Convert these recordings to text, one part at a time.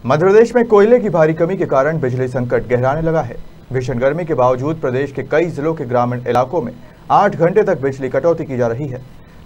मध्य प्रदेश में कोयले की भारी कमी के कारण बिजली संकट गहराने लगा है। भीषण गर्मी के बावजूद प्रदेश के कई जिलों के ग्रामीण इलाकों में 8 घंटे तक बिजली कटौती की जा रही है।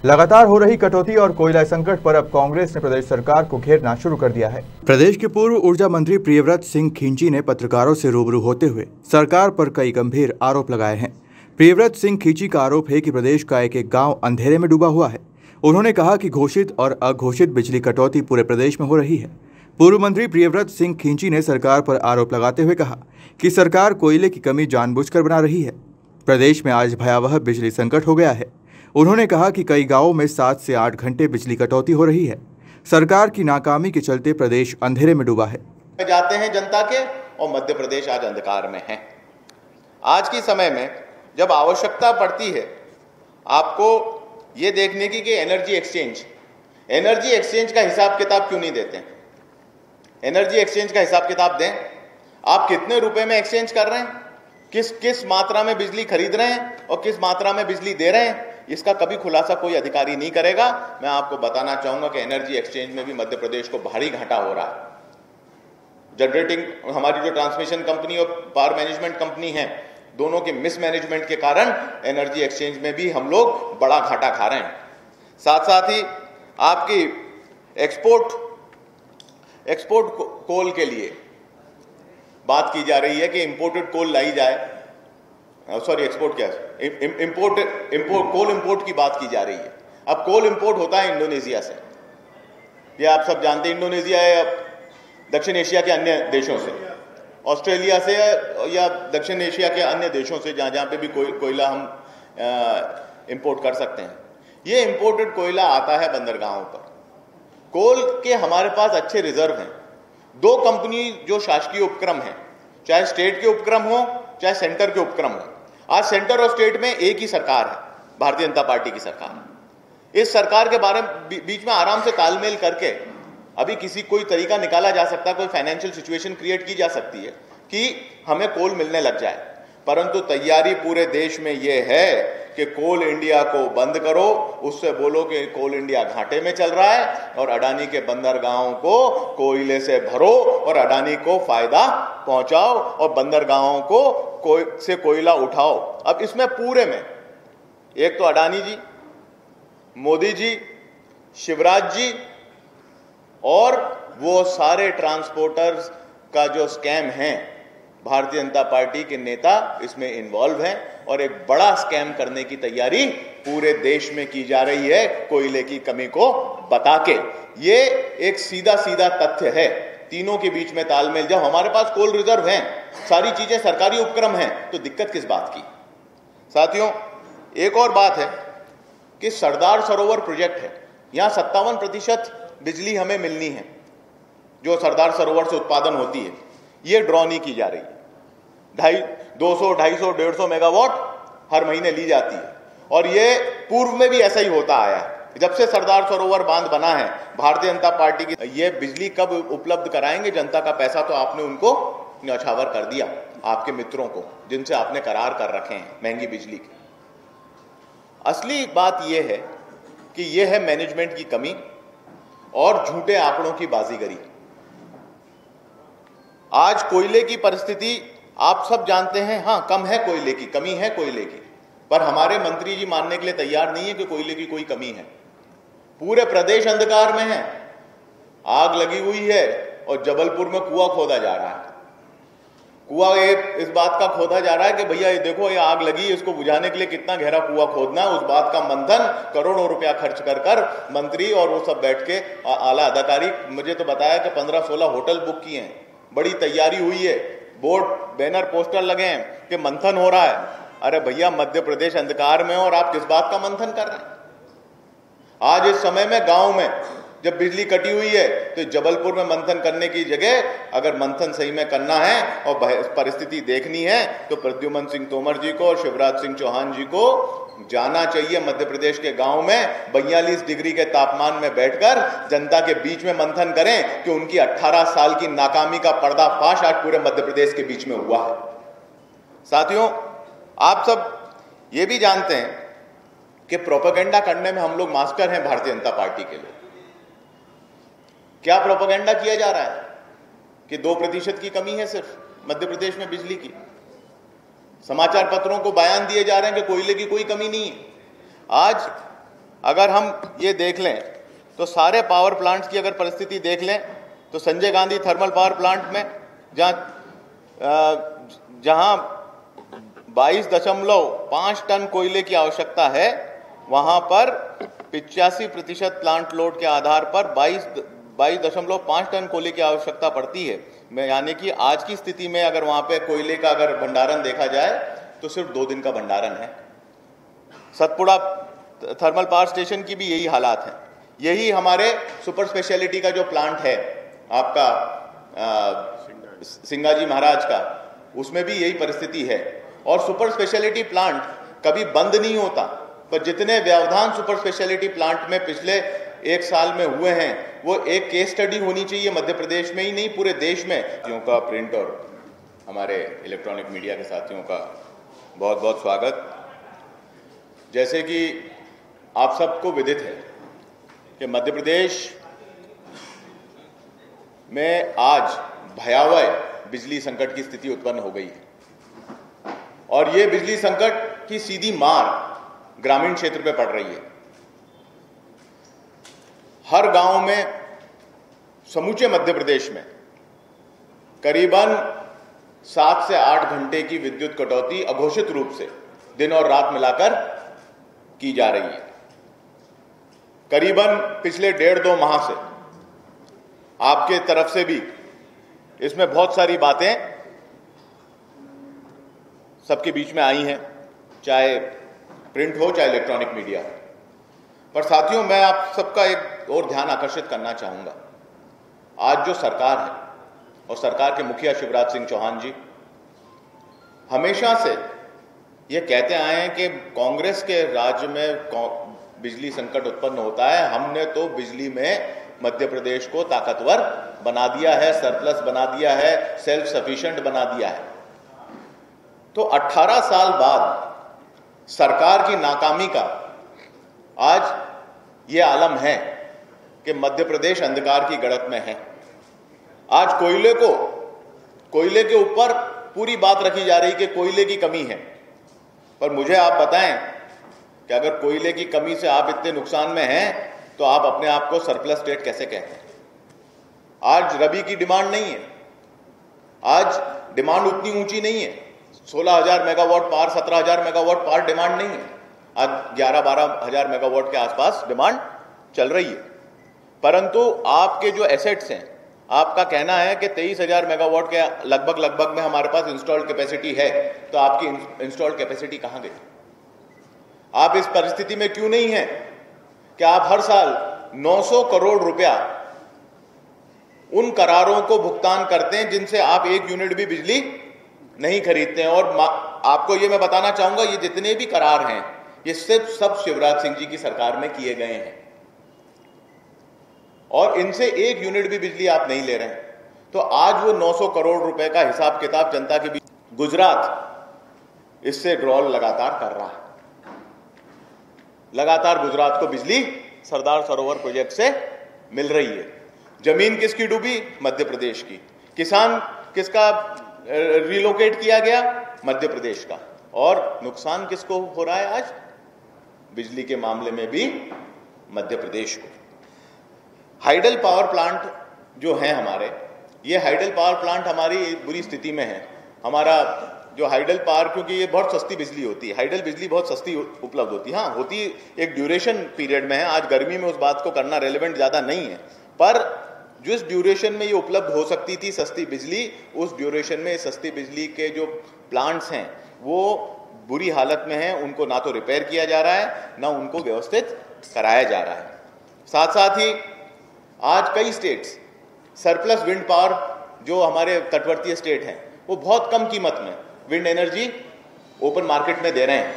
लगातार हो रही कटौती और कोयला संकट पर अब कांग्रेस ने प्रदेश सरकार को घेरना शुरू कर दिया है। प्रदेश के पूर्व ऊर्जा मंत्री प्रियव्रत सिंह खींची ने पत्रकारों से रूबरू होते हुए सरकार पर कई गंभीर आरोप लगाए हैं। प्रियव्रत सिंह खींची का आरोप है कि प्रदेश का एक गाँव अंधेरे में डूबा हुआ है। उन्होंने कहा कि घोषित और अघोषित बिजली कटौती पूरे प्रदेश में हो रही है। पूर्व मंत्री प्रियव्रत सिंह खींची ने सरकार पर आरोप लगाते हुए कहा कि सरकार कोयले की कमी जानबूझकर बना रही है। प्रदेश में आज भयावह बिजली संकट हो गया है। उन्होंने कहा कि कई गांवों में 7 से 8 घंटे बिजली कटौती हो रही है। सरकार की नाकामी के चलते प्रदेश अंधेरे में डूबा है। जाते हैं जनता के और मध्य प्रदेश आज अंधकार में है। आज के समय में जब आवश्यकता पड़ती है आपको ये देखने की कि एनर्जी एक्सचेंज का हिसाब किताब क्यों नहीं देते हैं? एनर्जी एक्सचेंज का हिसाब किताब दें। आप कितने रुपए में एक्सचेंज कर रहे हैं, किस मात्रा में बिजली खरीद रहे हैं और किस मात्रा में बिजली दे रहे हैं, इसका कभी खुलासा कोई अधिकारी नहीं करेगा। मैं आपको बताना चाहूंगा कि एनर्जी एक्सचेंज में भी मध्य प्रदेश को भारी घाटा हो रहा है। जनरेटिंग हमारी जो ट्रांसमिशन कंपनी और पावर मैनेजमेंट कंपनी है, दोनों के मिसमैनेजमेंट के कारण एनर्जी एक्सचेंज में भी हम लोग बड़ा घाटा खा रहे हैं। साथ साथ ही आपकी एक्सपोर्ट कोल के लिए बात की जा रही है कि इंपोर्टेड कोल लाई जाए। एक्सपोर्ट क्या है, कोल इंपोर्ट की बात की जा रही है। अब कोल इंपोर्ट होता है इंडोनेशिया से, ये आप सब जानते हैं। इंडोनेशिया है दक्षिण एशिया के अन्य देशों से, ऑस्ट्रेलिया से या दक्षिण एशिया के अन्य देशों से, जहां पे भी कोयला हम इंपोर्ट कर सकते हैं। ये इंपोर्टेड कोयला आता है बंदरगाहों पर। कोल के हमारे पास अच्छे रिजर्व हैं। 2 कंपनी जो शासकीय उपक्रम हैं, चाहे स्टेट के उपक्रम हो चाहे सेंटर के उपक्रम हो, आज सेंटर और स्टेट में एक ही सरकार है, भारतीय जनता पार्टी की सरकार। इस सरकार के बारे में बीच में आराम से तालमेल करके अभी कोई तरीका निकाला जा सकता है, कोई फाइनेंशियल सिचुएशन क्रिएट की जा सकती है कि हमें कोल मिलने लग जाए। परंतु तैयारी पूरे देश में यह है कि कोल इंडिया को बंद करो, उससे बोलो कि कोल इंडिया घाटे में चल रहा है और अडानी के बंदरगाहों को कोयले से भरो और अडानी को फायदा पहुंचाओ और बंदरगाहों को से कोयला उठाओ। अब इसमें पूरे में एक तो अडानी जी, मोदी जी, शिवराज जी और वो सारे ट्रांसपोर्टर्स का जो स्कैम है, भारतीय जनता पार्टी के नेता इसमें इन्वॉल्व हैं और एक बड़ा स्कैम करने की तैयारी पूरे देश में की जा रही है कोयले की कमी को बता के। ये एक सीधा तथ्य है। तीनों के बीच में तालमेल, जब हमारे पास कोल रिजर्व हैं, सारी चीजें सरकारी उपक्रम हैं, तो दिक्कत किस बात की? साथियों, एक और बात है कि सरदार सरोवर प्रोजेक्ट है, यहां 57% बिजली हमें मिलनी है जो सरदार सरोवर से उत्पादन होती है, ये ड्रॉ नहीं की जा रही है। 200, 250, 150 मेगावाट हर महीने ली जाती है और ये पूर्व में भी ऐसा ही होता आया है। जब से सरदार सरोवर बांध बना है, भारतीय जनता पार्टी की ये बिजली कब उपलब्ध कराएंगे? जनता का पैसा तो आपने उनको न्यौछावर कर दिया, आपके मित्रों को, जिनसे आपने करार कर रखे हैं महंगी बिजली के। असली बात यह है कि यह है मैनेजमेंट की कमी और झूठे आंकड़ों की बाजीगरी। आज कोयले की परिस्थिति आप सब जानते हैं। हाँ, कम है कोयले की, कमी है कोयले की, पर हमारे मंत्री जी मानने के लिए तैयार नहीं है कि कोयले की कोई कमी है। पूरे प्रदेश अंधकार में है, आग लगी हुई है और जबलपुर में कुआं खोदा जा रहा है। कुआं इस बात का खोदा जा रहा है कि भैया ये देखो, ये आग लगी, इसको बुझाने के लिए कितना गहरा कुआं खोदना है, उस बात का मंथन करोड़ों रुपया खर्च कर मंत्री और वो सब बैठ के आला अधिकारी। मुझे तो बताया कि 15-16 होटल बुक किए हैं, बड़ी तैयारी हुई है, बोर्ड बैनर पोस्टर लगे हैं कि मंथन हो रहा है। अरे भैया, मध्य प्रदेश अंधकार में और आप किस बात का मंथन कर रहे हैं? आज इस समय में गांव में जब बिजली कटी हुई है तो जबलपुर में मंथन करने की जगह अगर मंथन सही में करना है और परिस्थिति देखनी है तो प्रद्युमन सिंह तोमर जी को और शिवराज सिंह चौहान जी को जाना चाहिए मध्य प्रदेश के गांव में। 42 डिग्री के तापमान में बैठकर जनता के बीच में मंथन करें कि उनकी 18 साल की नाकामी का पर्दाफाश आज पूरे मध्य प्रदेश के बीच में हुआ है। साथियों, आप सब ये भी जानते हैं कि प्रोपेगेंडा करने में हम लोग मास्टर हैं, भारतीय जनता पार्टी के लोग। क्या प्रोपेगेंडा किया जा रहा है? कि 2% की कमी है सिर्फ मध्य प्रदेश में बिजली की। समाचार पत्रों को बयान दिए जा रहे हैं कि कोयले की कोई कमी नहीं है। आज अगर हम ये देख लें तो सारे पावर प्लांट्स की अगर परिस्थिति देख लें तो Sanjay Gandhi thermal power plant में जहां 22.5 टन कोयले की आवश्यकता है, वहां पर 85% प्लांट लोड के आधार पर 22.5 टन कोयले की आवश्यकता पड़ती है। यानी कि आज की स्थिति में अगर वहां पे कोयले का अगर भंडारण देखा जाए तो सिर्फ 2 दिन का भंडारण है। सतपुड़ा थर्मल पावर स्टेशन की भी यही हालात है। यही हमारे सुपर स्पेशलिटी का जो प्लांट है आपका सिंगाजी महाराज का, उसमें भी यही परिस्थिति है। और सुपर स्पेशलिटी प्लांट कभी बंद नहीं होता, पर जितने व्यवधान सुपर स्पेशलिटी प्लांट में पिछले 1 साल में हुए हैं वो एक केस स्टडी होनी चाहिए मध्य प्रदेश में ही नहीं पूरे देश में। साथियों का, प्रिंट और हमारे इलेक्ट्रॉनिक मीडिया के साथियों का बहुत बहुत स्वागत। जैसे कि आप सबको विदित है कि मध्य प्रदेश में आज भयावह बिजली संकट की स्थिति उत्पन्न हो गई है और ये बिजली संकट की सीधी मार ग्रामीण क्षेत्र पे पड़ रही है। हर गांव में, समूचे मध्य प्रदेश में करीबन 7 से 8 घंटे की विद्युत कटौती अघोषित रूप से दिन और रात मिलाकर की जा रही है। करीबन पिछले 1.5-2 माह से आपके तरफ से भी इसमें बहुत सारी बातें सबके बीच में आई हैं, चाहे प्रिंट हो चाहे इलेक्ट्रॉनिक मीडिया। पर साथियों, मैं आप सबका एक और ध्यान आकर्षित करना चाहूंगा। आज जो सरकार है और सरकार के मुखिया शिवराज सिंह चौहान जी हमेशा से ये कहते आए हैं कि कांग्रेस के राज्य में बिजली संकट उत्पन्न होता है, हमने तो बिजली में मध्य प्रदेश को ताकतवर बना दिया है, सरप्लस बना दिया है, सेल्फ सफिशिएंट बना दिया है। तो 18 साल बाद सरकार की नाकामी का आज ये आलम है कि मध्य प्रदेश अंधकार की गड़त में है। आज कोयले के ऊपर पूरी बात रखी जा रही कि कोयले की कमी है, पर मुझे आप बताएं कि अगर कोयले की कमी से आप इतने नुकसान में हैं तो आप अपने आप को सरप्लस स्टेट कैसे कहते हैं? आज रबी की डिमांड नहीं है, आज डिमांड उतनी ऊंची नहीं है। 16,000 मेगावाट पार, 17,000 मेगावाट पार डिमांड नहीं है। आज 11-12 हजार मेगावाट के आसपास डिमांड चल रही है। परंतु आपके जो एसेट्स हैं, आपका कहना है कि 23,000 मेगावाट के लगभग में हमारे पास इंस्टॉल्ड कैपेसिटी है, तो आपकी इंस्टॉल्ड कैपेसिटी कहां गई? आप इस परिस्थिति में क्यों नहीं है कि आप हर साल 900 करोड़ रुपया उन करारों को भुगतान करते हैं जिनसे आप 1 यूनिट भी बिजली नहीं खरीदते हैं। और आपको ये मैं बताना चाहूंगा, ये जितने भी करार हैं ये सिर्फ सब शिवराज सिंह जी की सरकार में किए गए हैं और इनसे 1 यूनिट भी बिजली आप नहीं ले रहे हैं। तो आज वो 900 करोड़ रुपए का हिसाब किताब जनता के बीच, गुजरात इससे ड्रॉल लगातार कर रहा है। लगातार गुजरात को बिजली सरदार सरोवर प्रोजेक्ट से मिल रही है। जमीन किसकी डूबी? मध्य प्रदेश की। किसान किसका रिलोकेट किया गया? मध्य प्रदेश का। और नुकसान किसको हो रहा है आज? बिजली के मामले में भी मध्य प्रदेश को। हाइडल पावर प्लांट जो है हमारे, ये हाइडल पावर प्लांट हमारी बुरी स्थिति में है। हमारा जो हाइडल पावर, क्योंकि ये बहुत सस्ती बिजली होती है, हाइडल बिजली बहुत सस्ती उपलब्ध होती है। हाँ, होती एक ड्यूरेशन पीरियड में है। आज गर्मी में उस बात को करना रेलेवेंट ज़्यादा नहीं है, पर जिस ड्यूरेशन में ये उपलब्ध हो सकती थी सस्ती बिजली, उस ड्यूरेशन में सस्ती बिजली के जो प्लांट्स हैं वो बुरी हालत में हैं। उनको ना तो रिपेयर किया जा रहा है, ना उनको व्यवस्थित कराया जा रहा है। साथ साथ ही आज कई स्टेट्स सरप्लस विंड पावर, जो हमारे तटवर्तीय स्टेट हैं, वो बहुत कम कीमत में विंड एनर्जी ओपन मार्केट में दे रहे हैं,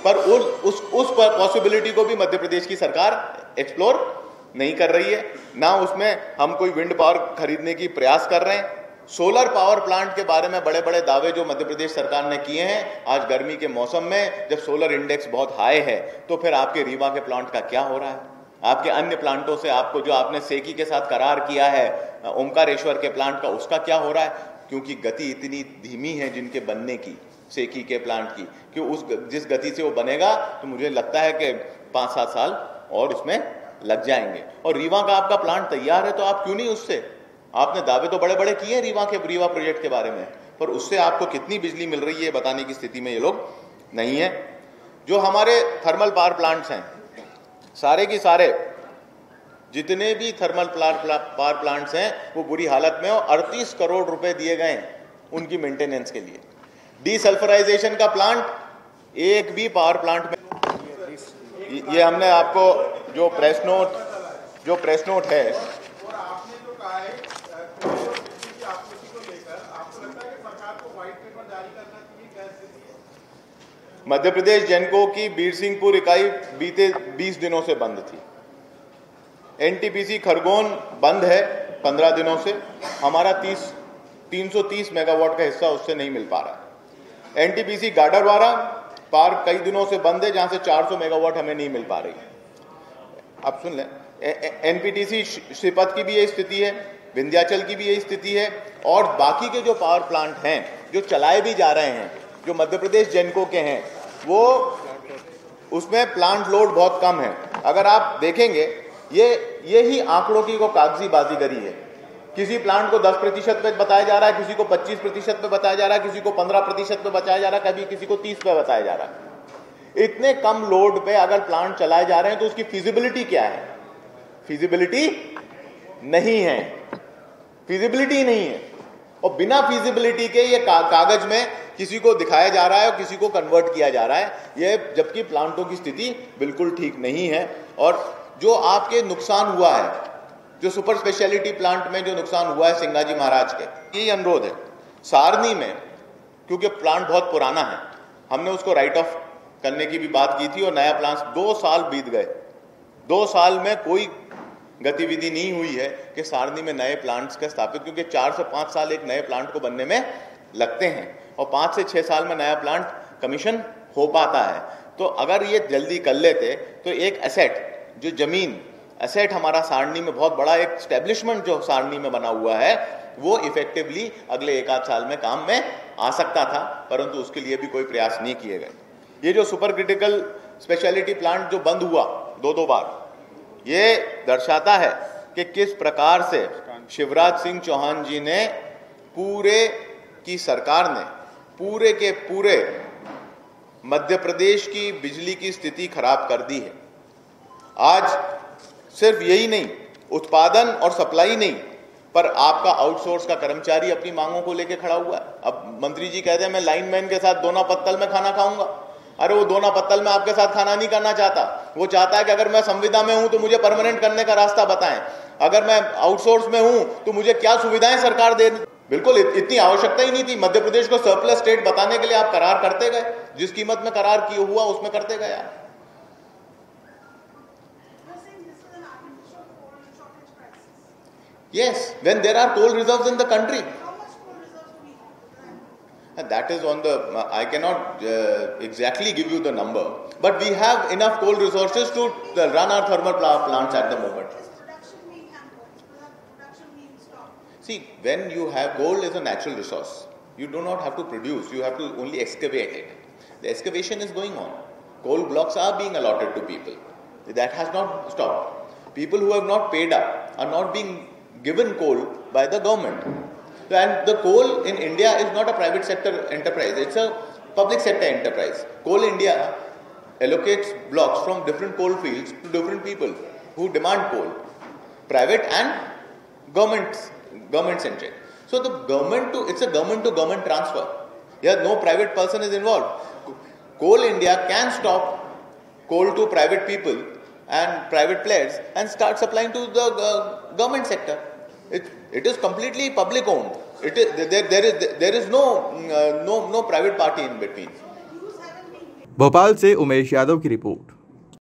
पर उस पॉसिबिलिटी को भी मध्य प्रदेश की सरकार एक्सप्लोर नहीं कर रही है, ना उसमें हम कोई विंड पावर खरीदने की प्रयास कर रहे हैं। सोलर पावर प्लांट के बारे में बड़े बड़े दावे जो मध्य प्रदेश सरकार ने किए हैं, आज गर्मी के मौसम में जब सोलर इंडेक्स बहुत हाई है, तो फिर आपके रीवा के प्लांट का क्या हो रहा है? आपके अन्य प्लांटों से, आपको जो आपने सेकी के साथ करार किया है ओमकारेश्वर के प्लांट का, उसका क्या हो रहा है? क्योंकि गति इतनी धीमी है जिनके बनने की, सेकी के प्लांट की, कि उस जिस गति से वो बनेगा तो मुझे लगता है कि 5-7 साल और उसमें लग जाएंगे। और रीवा का आपका प्लांट तैयार है तो आप क्यों नहीं उससे, आपने दावे तो बड़े बड़े किए रीवा प्रोजेक्ट के बारे में, पर उससे आपको कितनी बिजली मिल रही है बताने की स्थिति में ये लोग नहीं है। जो हमारे थर्मल पावर प्लांट्स हैं, सारे की सारे जितने भी थर्मल पावर प्लांट्स हैं वो बुरी हालत में, और 38 करोड़ रुपए दिए गए उनकी मेंटेनेंस के लिए। डीसल्फराइजेशन का प्लांट एक भी पावर प्लांट में, ये हमने आपको जो प्रेस नोट है, मध्य प्रदेश जेनको की बीरसिंहपुर इकाई बीते 20 दिनों से बंद थी। एनटीपीसी खरगोन बंद है 15 दिनों से, हमारा 330 मेगावाट का हिस्सा उससे नहीं मिल पा रहा। एनटीपीसी गाडरवारा पार कई दिनों से बंद है, जहां से 400 मेगावाट हमें नहीं मिल पा रही। आप सुन लें, एनपीटीसी श्रीपत की भी यही स्थिति है, विंध्याचल की भी यही स्थिति है, और बाकी के जो पावर प्लांट हैं जो चलाए भी जा रहे हैं, जो मध्य प्रदेश जेनको के हैं, वो उसमें प्लांट लोड बहुत कम है। अगर आप देखेंगे ये ही आंकड़ों की को कागजी बाजीगरी है। किसी प्लांट को 10% पे बताया जा रहा है, किसी को 25% पे बताया जा रहा है, किसी को 15% पे बताया जा रहा है, कभी किसी को 30 पे बताया जा रहा है। इतने कम लोड पे अगर प्लांट चलाए जा रहे हैं तो उसकी फिजिबिलिटी क्या है? फिजिबिलिटी नहीं है, फिजिबिलिटी नहीं है। और बिना फिजिबिलिटी के ये कागज में किसी को दिखाया जा रहा है और किसी को कन्वर्ट किया जा रहा है, ये जबकि प्लांटों की स्थिति बिल्कुल ठीक नहीं है। और जो आपके नुकसान हुआ है, जो सुपर स्पेशलिटी प्लांट में जो नुकसान हुआ है सिंगाजी महाराज के, यही अनुरोध है। सारनी में क्योंकि प्लांट बहुत पुराना है, हमने उसको राइट ऑफ करने की भी बात की थी, और नया प्लांट 2 साल बीत गए, 2 साल में कोई गतिविधि नहीं हुई है कि सारनी में नए प्लांट्स का स्थापित, क्योंकि 4 से 5 साल एक नए प्लांट को बनने में लगते हैं और 5 से 6 साल में नया प्लांट कमीशन हो पाता है। तो अगर ये जल्दी कर लेते तो एक एसेट, जो जमीन एसेट हमारा सारनी में बहुत बड़ा एक स्टैब्लिशमेंट जो सारनी में बना हुआ है, वो इफेक्टिवली अगले 1-8 साल में काम में आ सकता था, परंतु उसके लिए भी कोई प्रयास नहीं किए गए। ये जो सुपर क्रिटिकल स्पेशलिटी प्लांट जो बंद हुआ 2-2 बार, ये दर्शाता है कि किस प्रकार से शिवराज सिंह चौहान जी ने पूरे की सरकार ने पूरे के पूरे मध्य प्रदेश की बिजली की स्थिति खराब कर दी है। आज सिर्फ यही नहीं, उत्पादन और सप्लाई नहीं, पर आपका आउटसोर्स का कर्मचारी अपनी मांगों को लेकर खड़ा हुआ है। अब मंत्री जी कहते हैं मैं लाइनमैन के साथ दोना पत्तल में खाना खाऊंगा। अरे वो दोना पत्तल में आपके साथ खाना नहीं करना चाहता, वो चाहता है कि अगर मैं संविदा में हूं तो मुझे परमानेंट करने का रास्ता बताएं, अगर मैं आउटसोर्स में हूं तो मुझे क्या सुविधाएं सरकार दे। बिल्कुल इतनी आवश्यकता ही नहीं थी। मध्य प्रदेश को सरप्लस स्टेट बताने के लिए आप करार करते गए, जिस कीमत में करार किया हुआ उसमें करते गए आप। Yes, when there are coal reserves in the country. And that is on the, I cannot exactly give you the number, but we have enough coal resources to run our thermal power plants at the moment. See, when you have coal is a natural resource, you do not have to produce, you have to only excavate it. The excavation is going on. Coal blocks are being allotted to people. That has not stopped. People who have not paid up are not being given coal by the government. And the coal in India is not a private sector enterprise, it's a public sector enterprise. Coal India allocates blocks from different coal fields to different people who demand coal, private and government centric. So the it's a government to government transfer. Here no private person is involved. Coal India can stop coal to private people and private players and start supplying to the government sector. It is completely public owned. There is no private party in between. Bhopal से उमेश यादव की report.